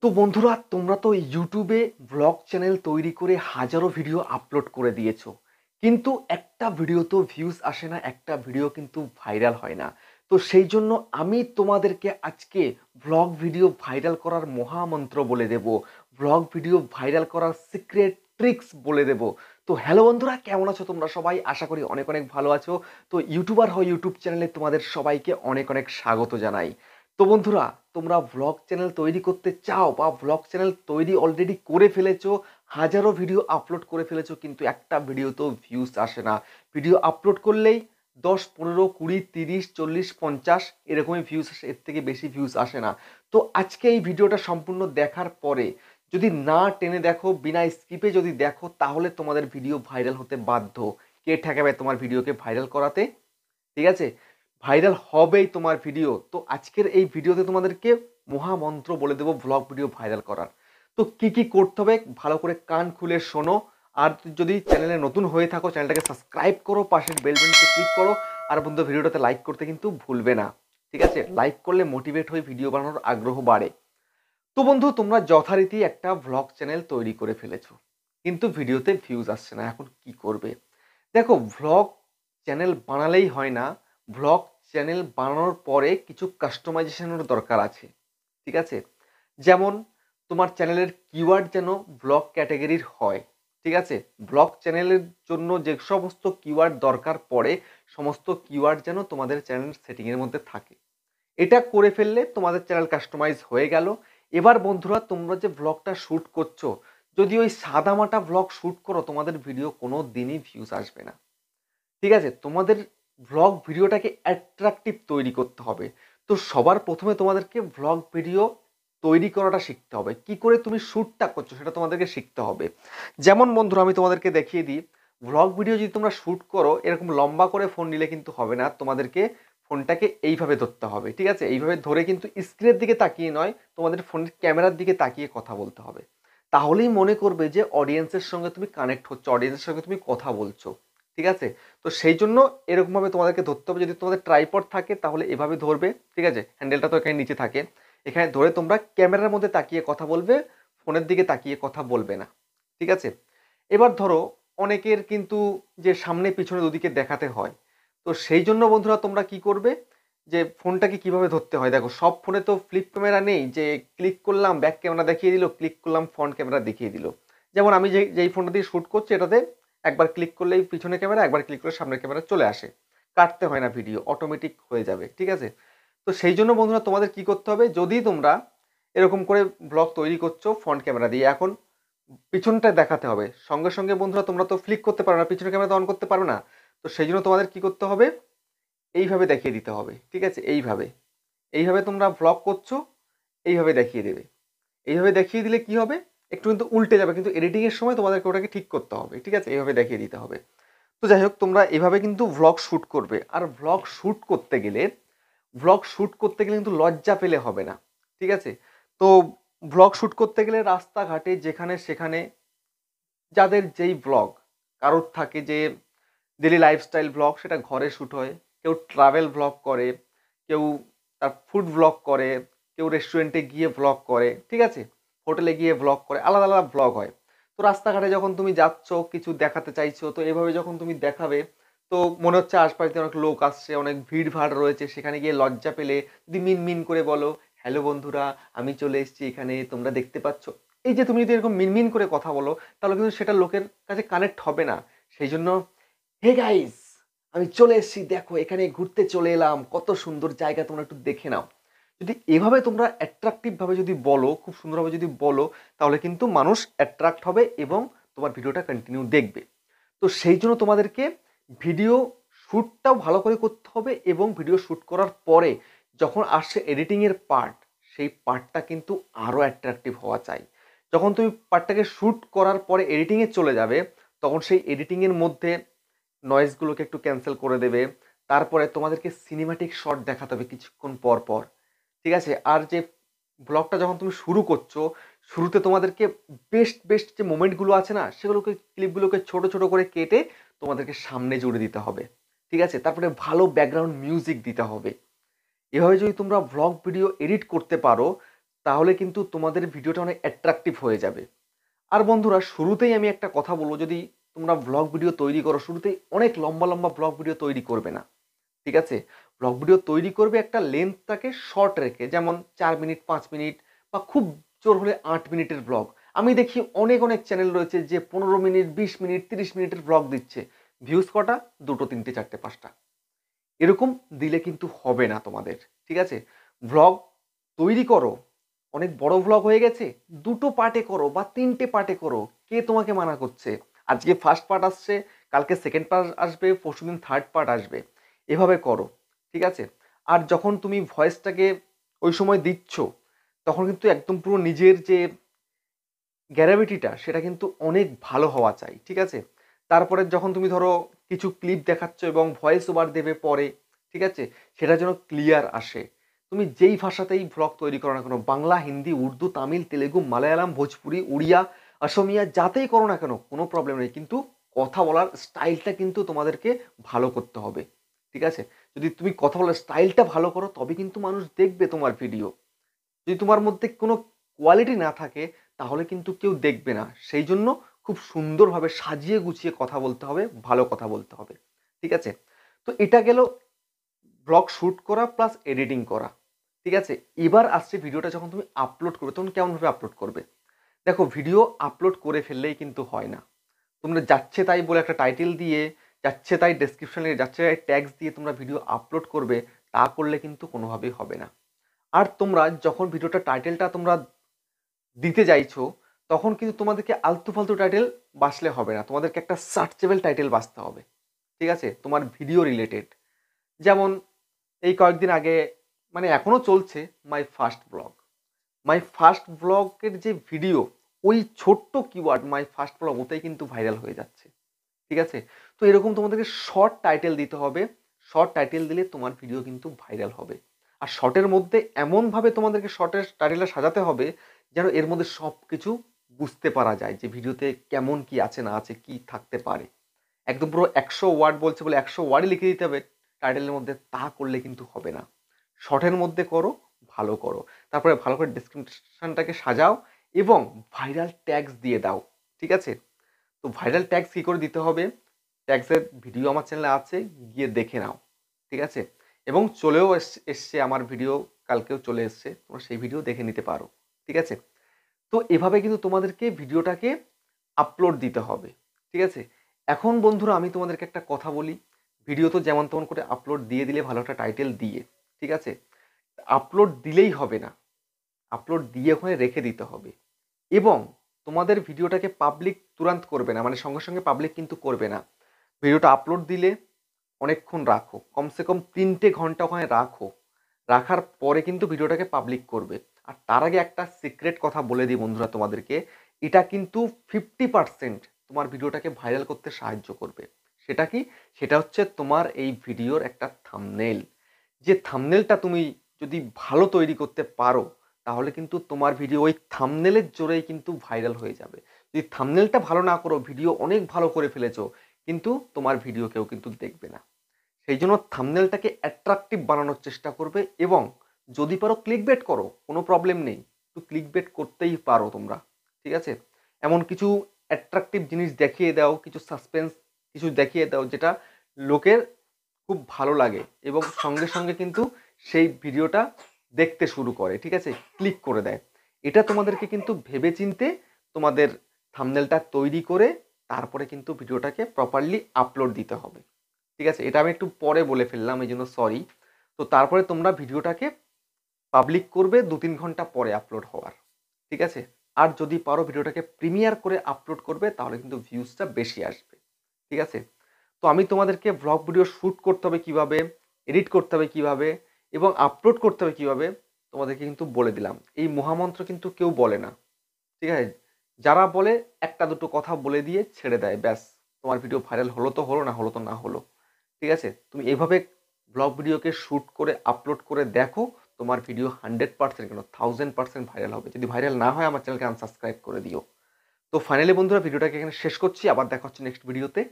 তো বন্ধুরা, তোমরা তো ইউটিউবে ব্লগ চ্যানেল তৈরি করে হাজারো ভিডিও আপলোড করে দিয়েছো, কিন্তু একটা ভিডিওতেও ভিউজ আসে না, একটা ভিডিও কিন্তু ভাইরাল হয় না। তো সেই জন্য আমি তোমাদেরকে আজকে ব্লগ ভিডিও ভাইরাল করার মহামন্ত্র বলে দেব, ব্লগ ভিডিও ভাইরাল করার সিক্রেট ট্রিক্স বলে দেব। তো হ্যালো বন্ধুরা, কেমন আছো তোমরা সবাই? আশা করি অনেক অনেক ভালো আছো। তো ইউটিউবার হয় ইউটিউব চ্যানেলে তোমাদের সবাইকে অনেক অনেক স্বাগত জানাই। তো বন্ধুরা, তোমরা ব্লগ চ্যানেল তৈরি করতে চাও বা ব্লগ চ্যানেল তৈরি অলরেডি করে ফেলেছো, হাজারো ভিডিও আপলোড করে ফেলেছো, কিন্তু একটা ভিডিওতেও ভিউজ আসে না। ভিডিও আপলোড করলেই 10, 15, 20, 30, 40, 50 এরকমই ভিউজ আসে, এর থেকে বেশি ভিউজ আসে না। তো আজকে এই ভিডিওটা সম্পূর্ণ দেখার পরে যদি না টেনে দেখো, বিনা স্কিপে যদি দেখো, তাহলে তোমাদের ভিডিও ভাইরাল হতে বাধ্য। কে ঠেকাবে তোমার ভিডিওকে ভাইরাল করাতে? ঠিক আছে, ভাইরাল হবেই তোমার ভিডিও। তো আজকের এই ভিডিওতে তোমাদেরকে মহামন্ত্র বলে দেবো ব্লগ ভিডিও ভাইরাল করার। তো কি কি করতে হবে ভালো করে কান খুলে শোনো। আর যদি চ্যানেলে নতুন হয়ে থাকো, চ্যানেলটাকে সাবস্ক্রাইব করো, পাশের বেল বাটনটি ক্লিক করো। আর বন্ধু, ভিডিওটাতে লাইক করতে কিন্তু ভুলবে না। ঠিক আছে, লাইক করলে মোটিভেট হয়ে ভিডিও বানানোর আগ্রহ বাড়ে। তো বন্ধু, তোমরা যথারীতি একটা ব্লগ চ্যানেল তৈরি করে ফেলেছো, কিন্তু ভিডিওতে ভিউজ আসছে না। এখন কি করবে? দেখো, ভ্লগ চ্যানেল বানালেই হয় না। ভ্লগ চ্যানেল বানানোর পরে কিছু কাস্টমাইজেশনের দরকার আছে। ঠিক আছে, যেমন তোমার চ্যানেলের কিওয়ার্ড যেন ব্লগ ক্যাটাগরির হয়। ঠিক আছে, ব্লগ চ্যানেলের জন্য যে সমস্ত কিওয়ার্ড দরকার পড়ে, সমস্ত কিওয়ার্ড যেন তোমাদের চ্যানেল সেটিংয়ের মধ্যে থাকে। এটা করে ফেললে তোমাদের চ্যানেল কাস্টমাইজ হয়ে গেল। এবার বন্ধুরা, তোমরা যে ব্লগটা শ্যুট করছো, যদি ওই সাদামাটা ব্লগ শ্যুট করো, তোমাদের ভিডিও কোনো দিনই ভিউজ আসবে না। ঠিক আছে, তোমাদের ভ্লগ ভিডিওটাকে অ্যাট্রাকটিভ তৈরি করতে হবে। তো সবার প্রথমে তোমাদেরকে ভ্লগ ভিডিও তৈরি করাটা শিখতে হবে। কি করে তুমি শ্যুটটা করছো সেটা তোমাদেরকে শিখতে হবে। যেমন বন্ধুরা, আমি তোমাদেরকে দেখিয়ে দিই। ভ্লগ ভিডিও যদি তোমরা শ্যুট করো, এরকম লম্বা করে ফোন নিলে কিন্তু হবে না। তোমাদেরকে ফোনটাকে এইভাবে ধরতে হবে। ঠিক আছে, এইভাবে ধরে কিন্তু স্ক্রিনের দিকে তাকিয়ে নয়, তোমাদের ফোনের ক্যামেরার দিকে তাকিয়ে কথা বলতে হবে। তাহলেই মনে করবে যে অডিয়েন্সের সঙ্গে তুমি কানেক্ট হচ্ছ, অডিয়েন্সের সঙ্গে তুমি কথা বলছো। ঠিক আছে, তো সেই জন্য এরকমভাবে তোমাদেরকে ধরতে হবে। যদি তোমাদের ট্রাইপড থাকে তাহলে এভাবে ধরবে। ঠিক আছে, হ্যান্ডেলটা তো এখানে নিচে থাকে, এখানে ধরে তোমরা ক্যামেরার মধ্যে তাকিয়ে কথা বলবে, ফোনের দিকে তাকিয়ে কথা বলবে না। ঠিক আছে, এবার ধরো অনেকের কিন্তু যে সামনে পিছনে দুদিকে দেখাতে হয়। তো সেই জন্য বন্ধুরা, তোমরা কি করবে, যে ফোনটাকে কিভাবে ধরতে হয়। দেখো, সব ফোনে তো ফ্লিপ ক্যামেরা নেই যে ক্লিক করলাম ব্যাক ক্যামেরা দেখিয়ে দিল, ক্লিক করলাম ফ্রন্ট ক্যামেরা দেখিয়ে দিল। যেমন আমি যেই ফোনটা দিয়ে শ্যুট করছি, এটাতে একবার ক্লিক করলেই পিছনে ক্যামেরা, একবার ক্লিক করলে সামনের ক্যামেরা চলে আসে। কাটতে হয় না, ভিডিও অটোমেটিক হয়ে যাবে। ঠিক আছে, তো সেই জন্য বন্ধুরা, তোমাদের কি করতে হবে, যদি তোমরা এরকম করে ব্লগ তৈরি করছো ফ্রন্ট ক্যামেরা দিয়ে, এখন পিছনটা দেখাতে হবে। সঙ্গে সঙ্গে বন্ধুরা, তোমরা তো ফ্লিক করতে পারো না, পিছনের ক্যামেরা তো অন করতে পারো না। তো সেই জন্য তোমাদের কি করতে হবে, এইভাবে দেখিয়ে দিতে হবে। ঠিক আছে, এইভাবে এইভাবে তোমরা ব্লগ করছো, এইভাবে দেখিয়ে দেবে। এইভাবে দেখিয়ে দিলে কি হবে, একটু কিন্তু উল্টে যাবে, কিন্তু এডিটিংয়ের সময় তোমাদেরকে ওটাকে ঠিক করতে হবে। ঠিক আছে, এইভাবে দেখিয়ে দিতে হবে। তো যাই হোক, তোমরা এভাবে কিন্তু ভ্লগ শ্যুট করবে। আর ভ্লগ শ্যুট করতে গেলে কিন্তু লজ্জা পেলে হবে না। ঠিক আছে, তো ভ্লগ শ্যুট করতে গেলে রাস্তাঘাটে যেখানে সেখানে, যাদের যেই ব্লগ, কারোর থাকে যে ডেলি লাইফস্টাইল ব্লগ, সেটা ঘরে শ্যুট হয়। কেউ ট্রাভেল ব্লগ করে, কেউ তার ফুড ব্লগ করে, কেউ রেস্টুরেন্টে গিয়ে ব্লগ করে। ঠিক আছে, হোটেলে গিয়ে ব্লগ করে, আলাদা আলাদা ব্লগ হয়। তো রাস্তাঘাটে যখন তুমি যাচ্ছ, কিছু দেখাতে চাইছো, তো এভাবে যখন তুমি দেখাবে, তো মনে হচ্ছে আশপাশ দিয়ে অনেক লোক আসছে, অনেক ভিড় ভাড় রয়েছে, সেখানে গিয়ে লজ্জা পেলে যদি মিন মিন করে বলো, হ্যালো বন্ধুরা, আমি চলে এসেছি এখানে, তোমরা দেখতে পাচ্ছ। এই যে তুমি যদি এরকম মিনমিন করে কথা বলো, তাহলে কিন্তু সেটা লোকের কাছে কানেক্ট হবে না। সেই জন্য, হে গাইস, আমি চলে এসেছি, দেখো এখানে ঘুরতে চলে এলাম, কত সুন্দর জায়গা, তোমরা একটু দেখে নাও। যদি এভাবে তোমরা অ্যাট্রাকটিভ ভাবে যদি বলো, খুব সুন্দরভাবে যদি বলো, তাহলে কিন্তু মানুষ অ্যাট্রাক্ট হবে এবং তোমার ভিডিওটা কন্টিনিউ দেখবে। তো সেই জন্য তোমাদেরকে ভিডিও শ্যুটটাও ভালো করে করতে হবে, এবং ভিডিও শ্যুট করার পরে যখন আসছে এডিটিংয়ের পার্ট, সেই পার্টটা কিন্তু আরও অ্যাট্রাকটিভ হওয়া চাই। যখন তুমি পার্টটাকে শ্যুট করার পরে এডিটিংয়ে চলে যাবে, তখন সেই এডিটিংয়ের মধ্যে নয়েজগুলোকে একটু ক্যান্সেল করে দেবে। তারপরে তোমাদেরকে সিনেমাটিক শট দেখাতে হবে কিছুক্ষণ পর পর। ঠিক আছে, আর যে ব্লগটা যখন তুমি শুরু করছো, শুরুতে তোমাদেরকে বেস্ট বেস্ট যে মোমেন্টগুলো আছে না, সেগুলোকে, ক্লিপগুলোকে ছোট ছোট করে কেটে তোমাদেরকে সামনে জুড়ে দিতে হবে। ঠিক আছে, তারপরে ভালো ব্যাকগ্রাউন্ড মিউজিক দিতে হবে। এভাবে যদি তোমরা ব্লগ ভিডিও এডিট করতে পারো, তাহলে কিন্তু তোমাদের ভিডিওটা অনেক অ্যাট্রাকটিভ হয়ে যাবে। আর বন্ধুরা, শুরুতেই আমি একটা কথা বলবো, যদি তোমরা ব্লগ ভিডিও তৈরি করো, শুরুতেই অনেক লম্বা লম্বা ব্লগ ভিডিও তৈরি করবে না। ঠিক আছে? ব্লগ ভিডিও তৈরি করবে একটা লেন্থটাকে শর্ট রেখে, যেমন 4 মিনিট, 5 মিনিট, বা খুব জোর হলে 8 মিনিটের ব্লগ। আমি দেখি অনেক অনেক চ্যানেল রয়েছে যে 15 মিনিট, 20 মিনিট, 30 মিনিটের ব্লগ দিচ্ছে। ভিউজ কটা? 2টো, 3টে, 4টে, 5টা। এরকম দিলে কিন্তু হবে না তোমাদের। ঠিক আছে? ব্লগ তৈরি করো, অনেক বড় ব্লগ হয়ে গেছে, 2টো পার্টে করো বা 3টে পার্টে করো। কে তোমাকে মানা করছে? আজকে ফার্স্ট পার্ট আসছে, কালকে সেকেন্ড পার্ট আসবে, পরশুদিন থার্ড পার্ট আসবে। এভাবে করো। ঠিক আছে? আর যখন তুমি ভয়েসটাকে ওই সময় দিচ্ছ, তখন কিন্তু একদম পুরো নিজের যে গ্র্যাভিটিটা, সেটা কিন্তু অনেক ভালো হওয়া চাই। ঠিক আছে? তারপরে যখন তুমি ধরো কিছু ক্লিপ দেখাচ্ছ এবং ভয়েস ওভার দেবে পরে, ঠিক আছে, সেটা যেন ক্লিয়ার আসে। তুমি যেই ভাষাতেই ভ্লগ তৈরি করো না কেন, বাংলা, হিন্দি, উর্দু, তামিল, তেলেগু, মালায়ালাম, ভোজপুরি, উড়িয়া, অসমিয়া, যাতেই করো না কেন, কোনো প্রবলেম নেই, কিন্তু কথা বলার স্টাইলটা কিন্তু তোমাদেরকে ভালো করতে হবে। ঠিক আছে? যদি তুমি কথা বলার স্টাইলটা ভালো করো, তবে কিন্তু মানুষ দেখবে তোমার ভিডিও। যদি তোমার মধ্যে কোনো কোয়ালিটি না থাকে, তাহলে কিন্তু কেউ দেখবে না। সেই জন্য খুব সুন্দরভাবে সাজিয়ে গুছিয়ে কথা বলতে হবে, ভালো কথা বলতে হবে। ঠিক আছে? তো এটা গেল ব্লগ শুট করা প্লাস এডিটিং করা। ঠিক আছে? এবার আসছে ভিডিওটা যখন তুমি আপলোড করবে, তখন কেমনভাবে আপলোড করবে। দেখো, ভিডিও আপলোড করে ফেললেই কিন্তু হয় না। তোমরা যাচ্ছে তাই বলে একটা টাইটেল দিয়ে, যাচ্ছে তাই ডেসক্রিপশনে, যাচ্ছে তাই ট্যাগস দিয়ে তোমরা ভিডিও আপলোড করবে, তা করলে কিন্তু কোনোভাবেই হবে না। আর তোমরা যখন ভিডিওটা টাইটেলটা তোমরা দিতে চাইছো, তখন কিন্তু তোমাদেরকে আলতু ফালতু টাইটেল বাছলে হবে না, তোমাদেরকে একটা সার্চেবল টাইটেল বাছতে হবে। ঠিক আছে? তোমার ভিডিও রিলেটেড। যেমন এই কয়েকদিন আগে, মানে এখনো চলছে, my first blog. My first ব্লগের যে ভিডিও, ওই ছোট্ট কিওয়ার্ড মাই ফার্স্ট ব্লগ, ওটাই কিন্তু ভাইরাল হয়ে যাচ্ছে। ঠিক আছে? তো এরকম তোমাদেরকে শর্ট টাইটেল দিতে হবে। শর্ট টাইটেল দিলে তোমার ভিডিও কিন্তু ভাইরাল হবে। আর শর্টের মধ্যে এমনভাবে তোমাদেরকে শর্টের টাইটেলটা সাজাতে হবে, যেন এর মধ্যে সব কিছু বুঝতে পারা যায় যে ভিডিওতে কেমন কি আছে না আছে, কি থাকতে পারে। একদম পুরো 100 ওয়ার্ড বলছে বলে 100 ওয়ার্ডই লিখে দিতে হবে টাইটেলের মধ্যে, তা করলে কিন্তু হবে না। শর্টের মধ্যে করো, ভালো করো। তারপরে ভালো করে ডেসক্রিপশনটাকে সাজাও এবং ভাইরাল ট্যাগস দিয়ে দাও। ঠিক আছে? তো ভাইরাল ট্যাগস কী করে দিতে হবে, ট্যাগসের ভিডিও আমার চ্যানেলে আছে, গিয়ে দেখে নাও। ঠিক আছে? এবং চলেও এসছে আমার ভিডিও, কালকেও চলে এসছে, তোমরা সেই ভিডিও দেখে নিতে পারো। ঠিক আছে? তো এভাবে কিন্তু তোমাদেরকে ভিডিওটাকে আপলোড দিতে হবে। ঠিক আছে? এখন বন্ধুরা, আমি তোমাদেরকে একটা কথা বলি। ভিডিও তো যেমন তেমন করে আপলোড দিয়ে দিলে, ভালো একটা টাইটেল দিয়ে, ঠিক আছে, আপলোড দিলেই হবে না, আপলোড দিয়ে ওখানে রেখে দিতে হবে। এবং তোমাদের ভিডিওটাকে পাবলিক তুরান্ত করবে না, মানে সঙ্গে সঙ্গে পাবলিক কিন্তু করবে না। ভিডিওটা আপলোড দিলে অনেকক্ষণ রাখো, কমসে কম 3টে ঘন্টা ওখানে রাখো। রাখার পরে কিন্তু ভিডিওটাকে পাবলিক করবে। আর তার আগে একটা সিক্রেট কথা বলে দিই বন্ধুরা তোমাদেরকে, এটা কিন্তু 50% তোমার ভিডিওটাকে ভাইরাল করতে সাহায্য করবে। সেটা কি? সেটা হচ্ছে তোমার এই ভিডিওর একটা থাম্বনেল। যে থাম্বনেলটা তুমি যদি ভালো তৈরি করতে পারো, তাহলে কিন্তু তোমার ভিডিও ওই থাম্বনেলের জোরেই কিন্তু ভাইরাল হয়ে যাবে। যদি থাম্বনেলটা ভালো না করো, ভিডিও অনেক ভালো করে ফেলেছো, কিন্তু তোমার ভিডিও কেউ কিন্তু দেখবে না। সেই জন্য থাম্বনেলটাকে অ্যাট্রাকটিভ বানানোর চেষ্টা করবে এবং যদি পারো ক্লিকবেট করো, কোনো প্রবলেম নেই, একটু ক্লিকবেট করতেই পারো তোমরা। ঠিক আছে? এমন কিছু অ্যাট্রাকটিভ জিনিস দেখিয়ে দাও, কিছু সাসপেন্স কিছু দেখিয়ে দাও, যেটা লোকের খুব ভালো লাগে এবং সঙ্গে সঙ্গে কিন্তু সেই ভিডিওটা দেখতে শুরু করে। ঠিক আছে? ক্লিক করে দেয়। এটা তোমাদেরকে কিন্তু ভেবেচিন্তে তোমাদের থাম্বনেলটা তৈরি করে তারপরে কিন্তু ভিডিওটাকে প্রপারলি আপলোড দিতে হবে। ঠিক আছে? এটা আমি একটু পরে বলে ফেললাম, এই জন্য সরি। তো তারপরে তোমরা ভিডিওটাকে পাবলিক করবে 2-3 ঘন্টা পরে আপলোড হওয়ার। ঠিক আছে? আর যদি পারো ভিডিওটাকে প্রিমিয়ার করে আপলোড করবে, তাহলে কিন্তু ভিউজটা বেশি আসবে। ঠিক আছে? তো আমি তোমাদেরকে ব্লগ ভিডিও শ্যুট করতে হবে কীভাবে, এডিট করতে হবে কীভাবে এবং আপলোড করতে হবে কীভাবে, তোমাদেরকে কিন্তু বলে দিলাম। এই মহামন্ত্র কিন্তু কেউ বলে না। ঠিক আছে? যারা বলে, একটা দুটো কথা বলে দিয়ে ছেড়ে দেয়, ব্যাস, তোমার ভিডিও ভাইরাল হলো তো হলো, না হলো তো না হলো। ঠিক আছে? তুমি এইভাবে ব্লগ ভিডিওকে শ্যুট করে আপলোড করে দেখো, তোমার ভিডিও 100% কেন 1000% ভাইরাল হবে। যদি ভাইরাল না হয়, আমার চ্যানেলকে আনসাবস্ক্রাইব করে দিও। তো ফাইনালি বন্ধুরা, ভিডিওটাকে এখানে শেষ করছি। আবার দেখা হচ্ছে নেক্সট ভিডিওতে।